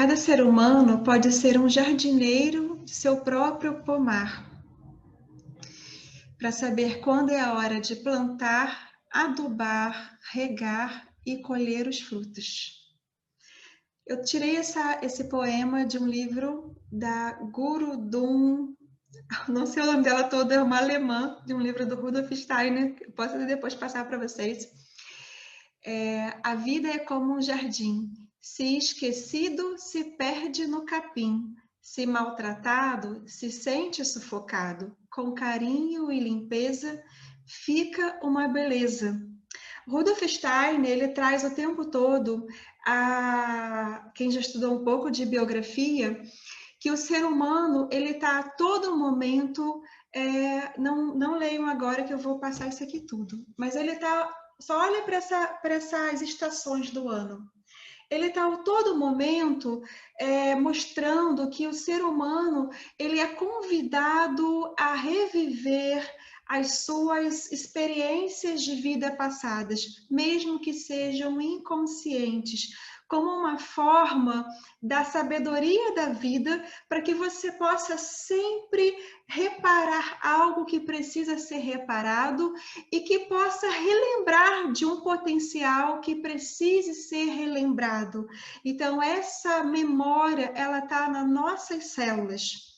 Cada ser humano pode ser um jardineiro de seu próprio pomar, para saber quando é a hora de plantar, adubar, regar e colher os frutos. Eu tirei esse poema de um livro da Gurudum, não sei o nome dela todo, é uma alemã, de um livro do Rudolf Steiner, que eu posso depois passar para vocês. A vida é como um jardim, se esquecido, se perde no capim, se maltratado, se sente sufocado, com carinho e limpeza, fica uma beleza. Rudolf Steiner, ele traz o tempo todo, quem já estudou um pouco de biografia, que o ser humano, ele está a todo momento, não leiam agora que eu vou passar isso aqui tudo, mas ele está, só olha para essas estações do ano. Ele está a todo momento mostrando que o ser humano, ele é convidado a reviver as suas experiências de vida passadas, mesmo que sejam inconscientes, como uma forma da sabedoria da vida, para que você possa sempre reparar algo que precisa ser reparado e que possa relembrar de um potencial que precise ser relembrado. Então, essa memória, ela está nas nossas células.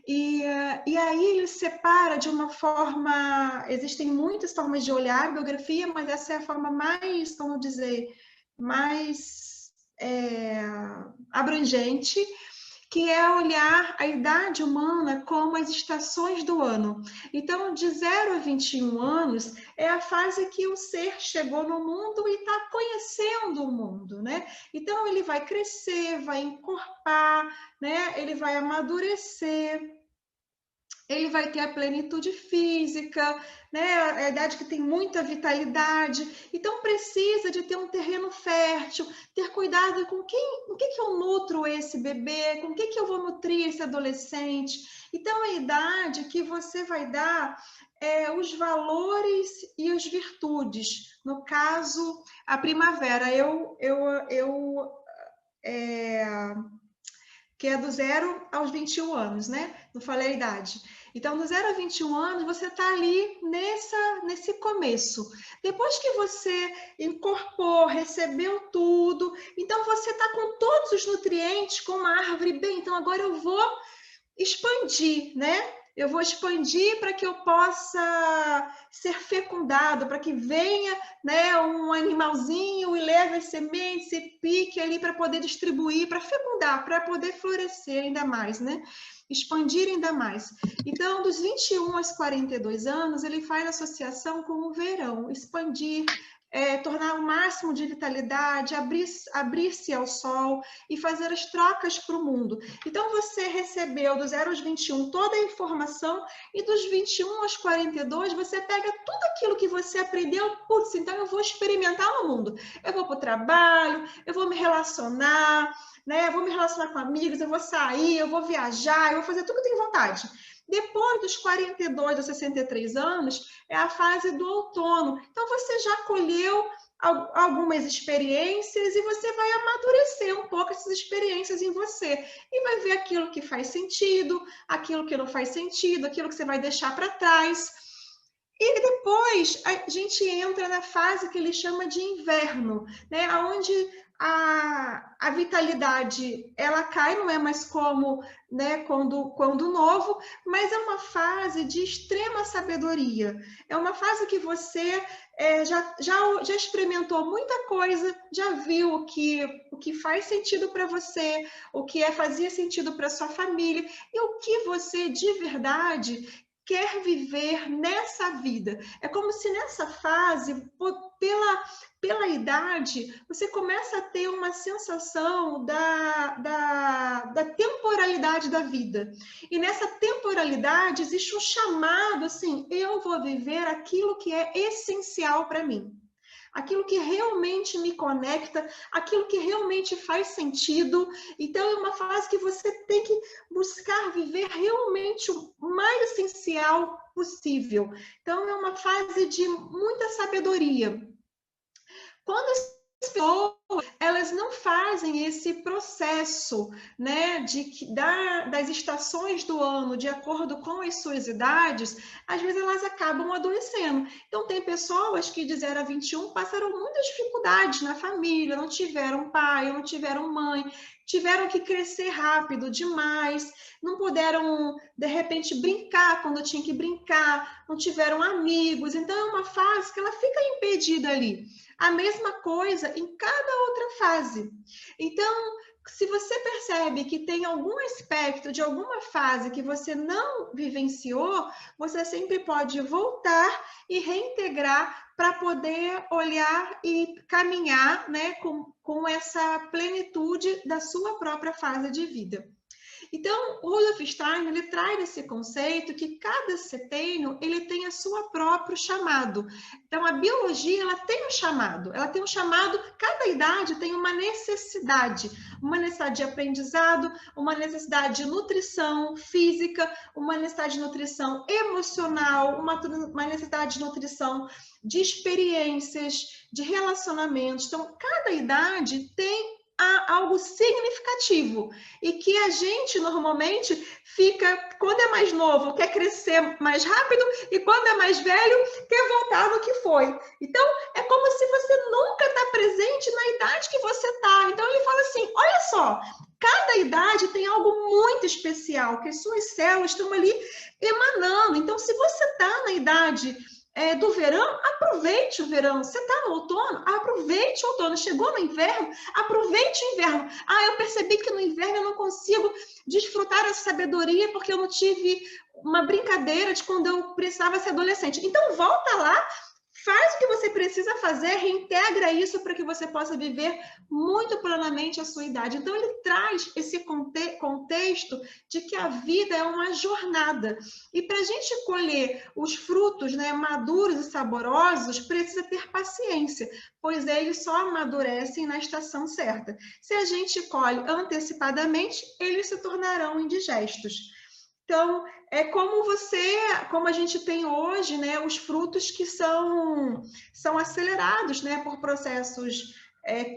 E aí ele separa de uma forma, existem muitas formas de olhar a biografia, mas essa é a forma mais, vamos dizer, mais abrangente, que é olhar a idade humana como as estações do ano. Então, de 0 a 21 anos é a fase que o ser chegou no mundo e está conhecendo o mundo, né? Então, ele vai crescer, vai encorpar, né? Ele vai amadurecer, ele vai ter a plenitude física, né? A idade que tem muita vitalidade, então precisa de ter um terreno fértil, ter cuidado com que eu nutro esse bebê, com que eu vou nutrir esse adolescente. Então, a idade que você vai dar os valores e as virtudes. No caso, a primavera, que é do 0 aos 21 anos, né? Não falei a idade. Então, do 0 a 21 anos, você está ali nesse começo. Depois que você incorporou, recebeu tudo, então você está com todos os nutrientes, com uma árvore bem. Então, agora eu vou expandir, né? Eu vou expandir para que eu possa ser fecundado, para que venha, né, um animalzinho e leve as sementes e pique ali para poder distribuir, para fecundar, para poder florescer ainda mais, né? Expandir ainda mais. Então, dos 21 aos 42 anos, ele faz associação com o verão, expandir, tornar o máximo de vitalidade, abrir-se ao sol e fazer as trocas para o mundo. Então, você recebeu do 0 aos 21 toda a informação e dos 21 aos 42 você pega tudo aquilo que você aprendeu, putz, então eu vou experimentar no mundo. Eu vou para o trabalho, eu vou me relacionar, né? Eu vou me relacionar com amigos, eu vou sair, eu vou viajar, eu vou fazer tudo que eu tenho vontade. Depois dos 42 aos 63 anos, é a fase do outono. Então, você já colheu algumas experiências e você vai amadurecer um pouco essas experiências em você. E vai ver aquilo que faz sentido, aquilo que não faz sentido, aquilo que você vai deixar para trás. E depois a gente entra na fase que ele chama de inverno, né? Onde a vitalidade ela cai, não é mais como, né, quando novo, mas é uma fase de extrema sabedoria. É uma fase que você já experimentou muita coisa, já viu o que faz sentido para você, o que fazia sentido para sua família e o que você de verdade quer viver nessa vida. É como se nessa fase, pela idade, você começa a ter uma sensação da temporalidade da vida. E nessa temporalidade existe um chamado, assim, eu vou viver aquilo que é essencial para mim. Aquilo que realmente me conecta, aquilo que realmente faz sentido. Então, é uma fase que você tem que buscar viver realmente o mais essencial possível. Então, é uma fase de muita sabedoria. Quando as pessoas elas não fazem esse processo, né, das estações do ano de acordo com as suas idades, às vezes elas acabam adoecendo. Então, tem pessoas que de 0 a 21 passaram muitas dificuldades na família, não tiveram pai, não tiveram mãe, tiveram que crescer rápido demais, não puderam, de repente, brincar quando tinha que brincar, não tiveram amigos. Então, é uma fase que ela fica impedida ali. A mesma coisa em cada outra fase. Então, se você percebe que tem algum aspecto de alguma fase que você não vivenciou, você sempre pode voltar e reintegrar para poder olhar e caminhar, né, com essa plenitude da sua própria fase de vida. Então, o Rudolf Steiner, ele traz esse conceito que cada setênio, ele tem o seu próprio chamado. Então, a biologia, ela tem um chamado, cada idade tem uma necessidade de aprendizado, uma necessidade de nutrição física, uma necessidade de nutrição emocional, uma necessidade de nutrição de experiências, de relacionamentos. Então, cada idade tem algo significativo e que a gente normalmente fica, quando é mais novo, quer crescer mais rápido e quando é mais velho, quer voltar no que foi. Então, é como se você nunca está presente na idade que você está. Então, ele fala assim, olha só, cada idade tem algo muito especial, que as suas células estão ali emanando. Então, se você está na idade do verão, aproveite o verão. Você está no outono? Aproveite o outono. Chegou no inverno? Aproveite o inverno. Ah, eu percebi que no inverno eu não consigo desfrutar essa sabedoria porque eu não tive uma brincadeira de quando eu precisava ser adolescente. Então, volta lá, faz o que você precisa fazer, reintegra isso para que você possa viver muito plenamente a sua idade. Então, ele traz esse contexto de que a vida é uma jornada. E para a gente colher os frutos, né, maduros e saborosos, precisa ter paciência, pois eles só amadurecem na estação certa. Se a gente colhe antecipadamente, eles se tornarão indigestos. Então, é como a gente tem hoje, né, os frutos que são acelerados, né, por processos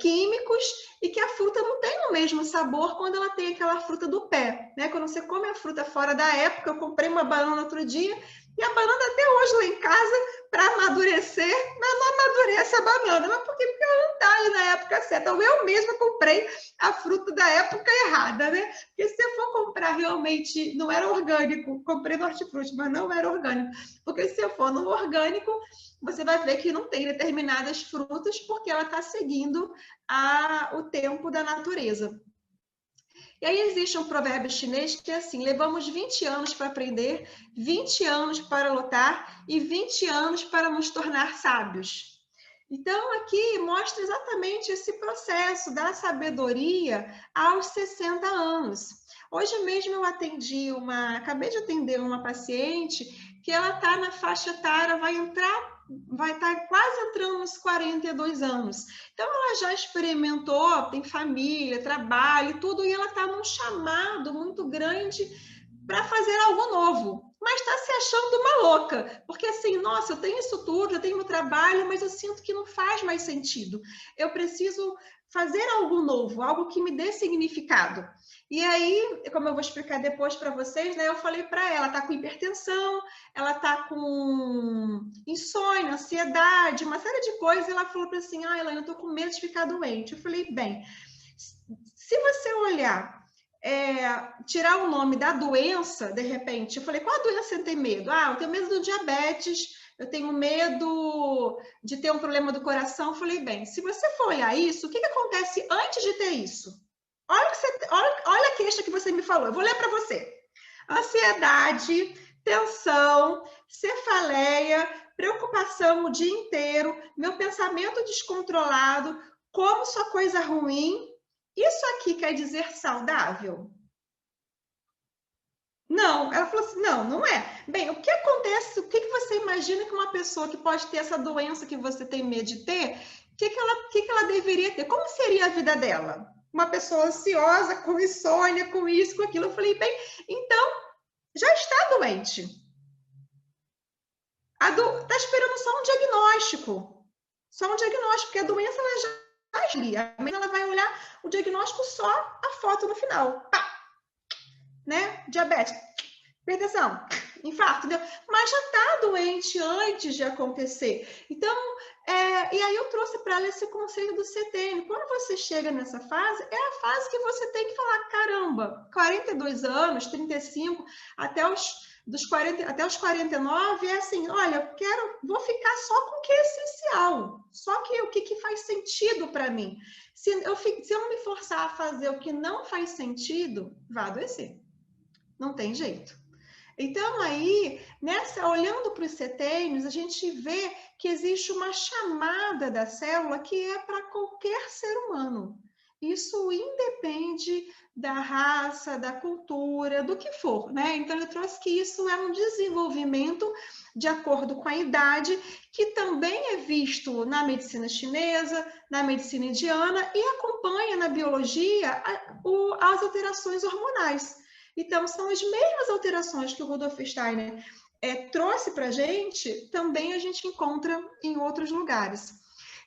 químicos e que a fruta não tem o mesmo sabor quando ela tem aquela fruta do pé, né? Quando você come a fruta fora da época, eu comprei uma banana outro dia e a banana até hoje lá em casa, para amadurecer, mas não amadurece a banana. Mas por quê? Porque ela não está ali na época certa. Então, eu mesma comprei a fruta da época errada, né? Porque se você for comprar realmente, não era orgânico, comprei no hortifruti, mas não era orgânico. Porque se você for no orgânico, você vai ver que não tem determinadas frutas porque ela está seguindo o tempo da natureza. E aí existe um provérbio chinês que é assim, levamos 20 anos para aprender, 20 anos para lutar e 20 anos para nos tornar sábios. Então, aqui mostra exatamente esse processo da sabedoria aos 60 anos. Hoje mesmo eu acabei de atender uma paciente que ela está na faixa etária, vai estar quase entrando nos 42 anos. Então, ela já experimentou, tem família, trabalho, tudo, e ela está num chamado muito grande para fazer algo novo, mas está se achando uma louca, porque assim, nossa, eu tenho isso tudo, eu tenho meu trabalho, mas eu sinto que não faz mais sentido. Eu preciso fazer algo novo, algo que me dê significado. E aí, como eu vou explicar depois para vocês, né, eu falei para ela, tá com hipertensão, ela tá com insônia, ansiedade, uma série de coisas, e ela falou para assim, Elaine, eu tô com medo de ficar doente. Eu falei, bem, se você olhar tirar o nome da doença, de repente, eu falei, qual a doença você tem medo? Ah, eu tenho medo do diabetes, eu tenho medo de ter um problema do coração. Eu falei, bem, se você for olhar isso, o que acontece antes de ter isso? Olha a queixa que você me falou, eu vou ler para você. Ansiedade, tensão, cefaleia, preocupação o dia inteiro, meu pensamento descontrolado, como só coisa ruim. Isso aqui quer dizer saudável? Não, ela falou assim, não, não é. Bem, o que acontece, o que você imagina que uma pessoa que pode ter essa doença que você tem medo de ter, o que ela deveria ter? Como seria a vida dela? Uma pessoa ansiosa, com insônia, com isso, com aquilo. Eu falei, bem, então, já está doente. Está esperando só um diagnóstico. Só um diagnóstico, porque a doença ela já faz ali. A menina ela vai olhar o diagnóstico só a foto no final. Pá! Né? Diabetes, hipertensão, infarto, entendeu? Mas já está doente antes de acontecer. Então, e aí eu trouxe para ela esse conceito do CTN. Quando você chega nessa fase, é a fase que você tem que falar, caramba, 42 anos, 35, até os 49, é assim, olha, vou ficar só com o que é essencial, só que o que faz sentido para mim. Se eu não me forçar a fazer o que não faz sentido, vai adoecer. Não tem jeito. Então, aí, olhando para os setênios, a gente vê que existe uma chamada da célula que é para qualquer ser humano. Isso independe da raça, da cultura, do que for, né? Então, eu trouxe que isso é um desenvolvimento de acordo com a idade, que também é visto na medicina chinesa, na medicina indiana e acompanha na biologia as alterações hormonais. Então, são as mesmas alterações que o Rudolf Steiner trouxe para a gente, também a gente encontra em outros lugares.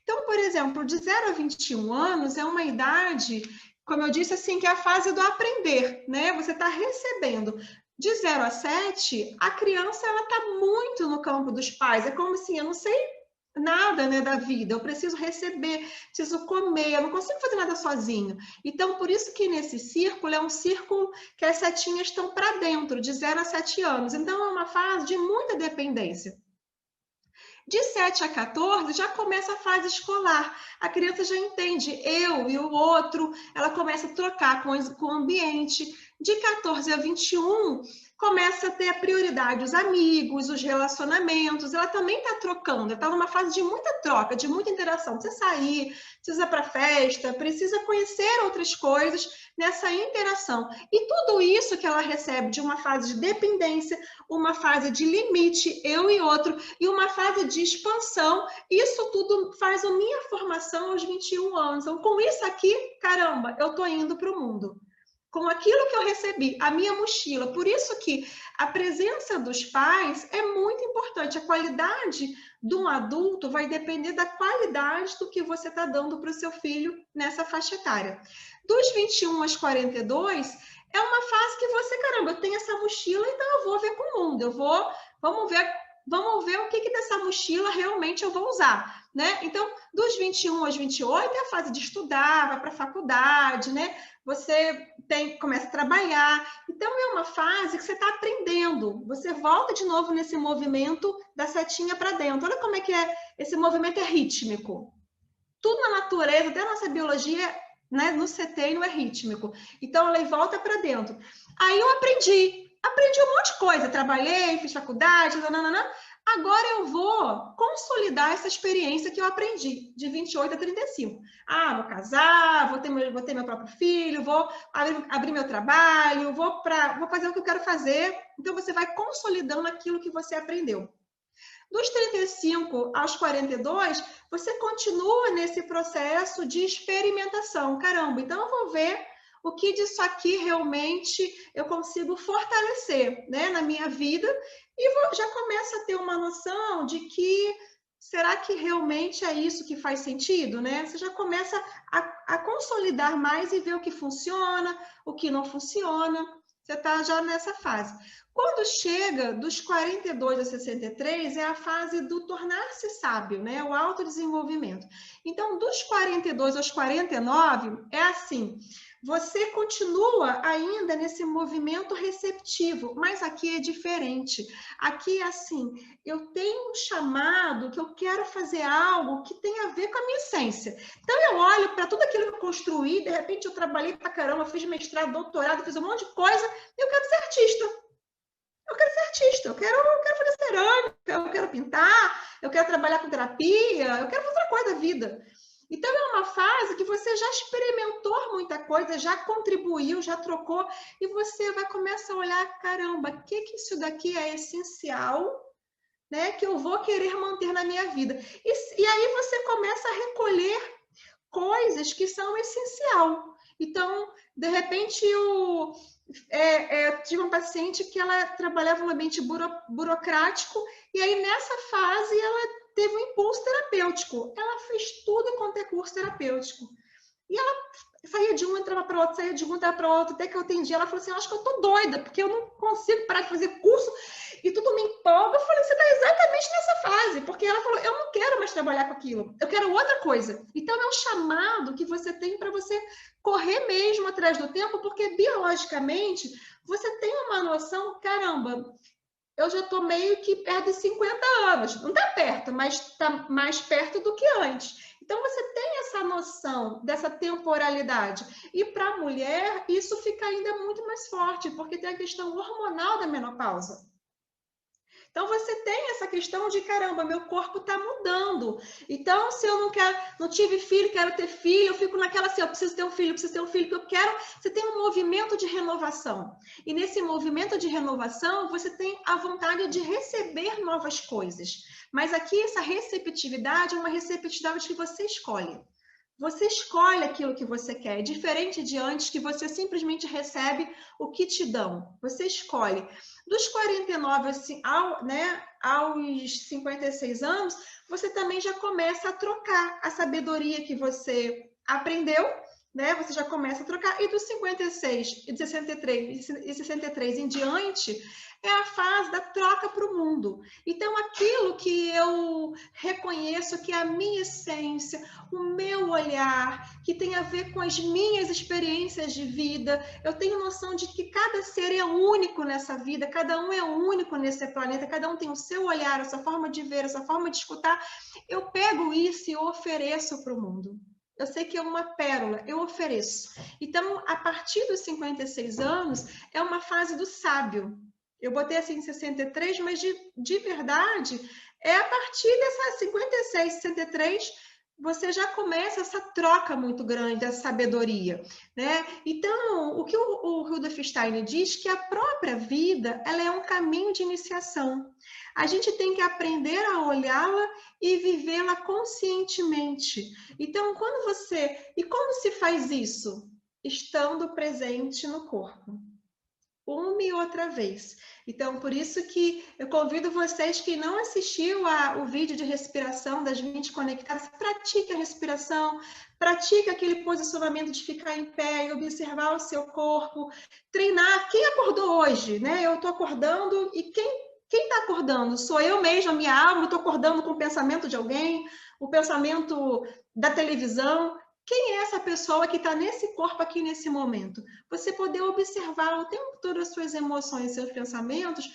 Então, por exemplo, de 0 a 21 anos é uma idade, como eu disse, assim, que é a fase do aprender, né? Você está recebendo. De 0 a 7, a criança está muito no campo dos pais. É como assim, eu não sei nada, né, da vida, eu preciso receber, preciso comer, eu não consigo fazer nada sozinho. Então, por isso que nesse círculo, é um círculo que as setinhas estão para dentro, de 0 a 7 anos. Então, é uma fase de muita dependência. De 7 a 14, já começa a fase escolar. A criança já entende eu e o outro, ela começa a trocar com o ambiente. De 14 a 21, começa a ter a prioridade os amigos, os relacionamentos. Ela também está trocando, está numa fase de muita troca, de muita interação. Precisa sair, precisa ir para a festa, precisa conhecer outras coisas nessa interação. E tudo isso que ela recebe de uma fase de dependência, uma fase de limite, eu e outro, e uma fase de expansão, isso tudo faz a minha formação aos 21 anos. Então, com isso aqui, caramba, eu estou indo para o mundo. Com aquilo que eu recebi, a minha mochila. Por isso que a presença dos pais é muito importante. A qualidade de um adulto vai depender da qualidade do que você está dando para o seu filho nessa faixa etária. Dos 21 aos 42, é uma fase que você, caramba, eu tenho essa mochila, então eu vou ver com o mundo. Vamos ver o que dessa mochila realmente eu vou usar, né? Então, dos 21 aos 28 é a fase de estudar, vai para a faculdade, né? Você começa a trabalhar. Então, é uma fase que você está aprendendo. Você volta de novo nesse movimento da setinha para dentro. Olha como é que esse movimento é rítmico. Tudo na natureza, até a nossa biologia, né, no setênio é rítmico. Então, ela volta para dentro. Aí eu aprendi um monte de coisa. Trabalhei, fiz faculdade, nananana. Agora eu vou consolidar essa experiência que eu aprendi, de 28 a 35. Vou casar, vou ter meu próprio filho, vou abrir meu trabalho, vou fazer o que eu quero fazer. Então, você vai consolidando aquilo que você aprendeu. Dos 35 aos 42, você continua nesse processo de experimentação. Caramba, então eu vou ver o que disso aqui realmente eu consigo fortalecer, né, na minha vida, e já começo a ter uma noção de que será que realmente é isso que faz sentido, né? Você já começa a consolidar mais e ver o que funciona, o que não funciona. Você está já nessa fase. Quando chega dos 42 a 63, é a fase do tornar-se sábio, né? O autodesenvolvimento. Então, dos 42 aos 49, é assim, você continua ainda nesse movimento receptivo, mas aqui é diferente. Aqui é assim, eu tenho um chamado que eu quero fazer algo que tem a ver com a minha essência. Então, eu olho para tudo aquilo que eu construí, de repente eu trabalhei pra caramba, fiz mestrado, doutorado, fiz um monte de coisa, e eu quero ser artista. Eu quero fazer cerâmica, eu quero pintar, eu quero trabalhar com terapia, eu quero fazer outra coisa da vida. Então, é uma fase que você já experimentou muita coisa, já contribuiu, já trocou, e você vai começar a olhar, caramba, o que isso daqui é essencial, né, que eu vou querer manter na minha vida. E aí você começa a recolher coisas que são essencial. Então, de repente, eu tive uma paciente que ela trabalhava no ambiente burocrático, e aí nessa fase ela teve um impulso terapêutico. Ela fez tudo quanto é curso terapêutico. E ela saía de um, entrava para outro, saía de um, entrava para outro, até que eu atendi. Ela falou assim, acho que eu tô doida, porque eu não consigo parar de fazer curso e tudo me empolga. Eu falei, você está exatamente nessa fase, porque ela falou, eu não quero mais trabalhar com aquilo, eu quero outra coisa. Então, é um chamado que você tem para você correr mesmo atrás do tempo, porque biologicamente você tem uma noção, caramba, eu já estou meio que perto de 50 anos. Não está perto, mas está mais perto do que antes. Então, você tem essa noção dessa temporalidade. E para a mulher, isso fica ainda muito mais forte, porque tem a questão hormonal da menopausa. Então, você tem essa questão de, caramba, meu corpo está mudando. Então, se eu não tive filho, quero ter filho, eu fico naquela assim, eu preciso ter um filho, que eu quero. Você tem um movimento de renovação. E nesse movimento de renovação, você tem a vontade de receber novas coisas. Mas aqui, essa receptividade é uma receptividade que você escolhe. Você escolhe aquilo que você quer, é diferente de antes que você simplesmente recebe o que te dão. Você escolhe. Dos 49 assim, aos 56 anos, você também já começa a trocar a sabedoria que você aprendeu, né? Você já começa a trocar. E dos 56 e de 63 em diante, é a fase da troca para o mundo. Então, aquilo que eu reconheço que é a minha essência, o meu olhar, que tem a ver com as minhas experiências de vida, eu tenho noção de que cada ser é único nessa vida, cada um é único nesse planeta, cada um tem o seu olhar, a sua forma de ver, a sua forma de escutar. Eu pego isso e ofereço para o mundo. Eu sei que é uma pérola, eu ofereço. Então, a partir dos 56 anos, é uma fase do sábio. Eu botei assim 63, mas de verdade, é a partir dessas 56, 63, você já começa essa troca muito grande, essa sabedoria, né? Então, o que o Rudolf Steiner diz que a própria vida, ela é um caminho de iniciação. A gente tem que aprender a olhá-la e vivê-la conscientemente. Então, E como se faz isso? Estando presente no corpo. Uma e outra vez. Então, por isso que eu convido vocês que não assistiu o vídeo de respiração das 20 conectadas, pratique a respiração, pratique aquele posicionamento de ficar em pé e observar o seu corpo, treinar. Quem acordou hoje, né? Eu estou acordando e quem está acordando? Sou eu mesma, minha alma, estou acordando com o pensamento de alguém, o pensamento da televisão. Quem é essa pessoa que está nesse corpo aqui nesse momento? Você poder observar o tempo todo as suas emoções, seus pensamentos,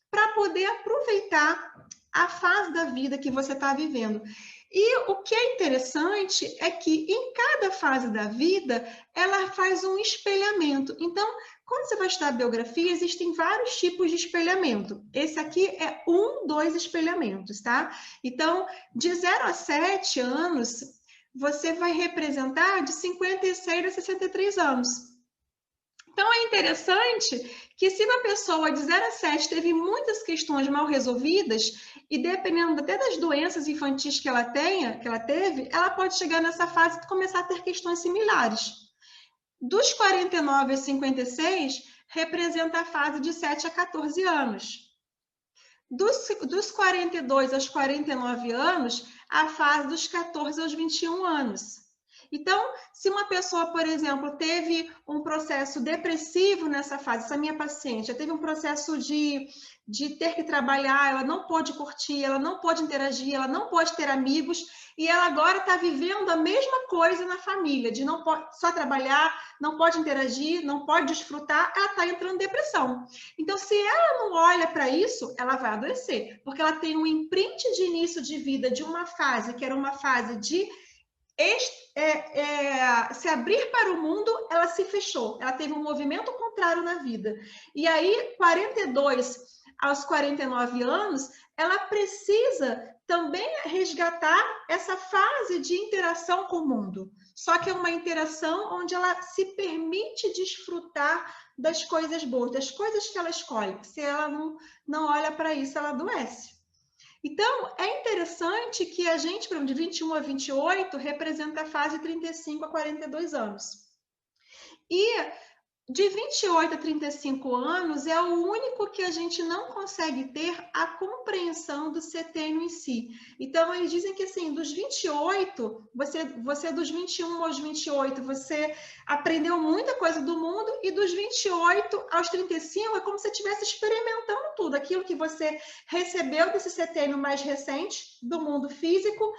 para poder aproveitar a fase da vida que você está vivendo. E o que é interessante é que em cada fase da vida, ela faz um espelhamento. Então, quando você vai estudar biografia, existem vários tipos de espelhamento. Esse aqui é dois espelhamentos, tá? Então, de 0 a 7 anos, você vai representar de 56 a 63 anos. Então, é interessante que se uma pessoa de 0 a 7 teve muitas questões mal resolvidas, e dependendo até das doenças infantis que ela teve, ela pode chegar nessa fase e começar a ter questões similares. Dos 49 a 56, representa a fase de 7 a 14 anos. Dos 42 aos 49 anos, a fase dos 14 aos 21 anos. Então, se uma pessoa, por exemplo, teve um processo depressivo nessa fase, essa minha paciente já teve um processo de ter que trabalhar, ela não pôde curtir, ela não pôde interagir, ela não pode ter amigos, e ela agora está vivendo a mesma coisa na família, de não pode só trabalhar, não pode interagir, não pode desfrutar, ela está entrando em depressão. Então, se ela não olha para isso, ela vai adoecer, porque ela tem um imprint de início de vida de uma fase, que era uma fase de se abrir para o mundo, ela se fechou, ela teve um movimento contrário na vida. E aí, 42 aos 49 anos, ela precisa também resgatar essa fase de interação com o mundo. Só que é uma interação onde ela se permite desfrutar das coisas boas, das coisas que ela escolhe. Se ela não olha para isso, ela adoece. Então, é interessante que a gente, por exemplo, de 21 a 28, representa a fase de 35 a 42 anos. E de 28 a 35 anos é o único que a gente não consegue ter a compreensão do setênio em si. Então, eles dizem que, assim, dos 28, você dos 21 aos 28, você aprendeu muita coisa do mundo, e dos 28 aos 35 é como se você estivesse experimentando tudo, aquilo que você recebeu desse setênio mais recente, do mundo físico,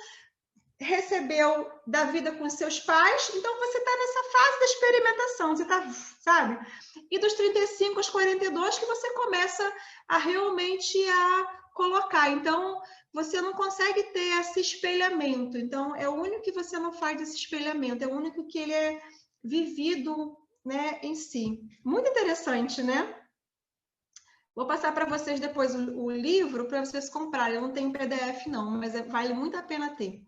recebeu da vida com seus pais, então você está nessa fase da experimentação, você está, sabe? E dos 35 aos 42 que você começa a realmente a colocar. Então, você não consegue ter esse espelhamento. Então, é o único que você não faz esse espelhamento, é o único que ele é vivido, né, em si. Muito interessante, né? Vou passar para vocês depois o livro para vocês comprarem. Eu não tenho PDF, não, mas vale muito a pena ter.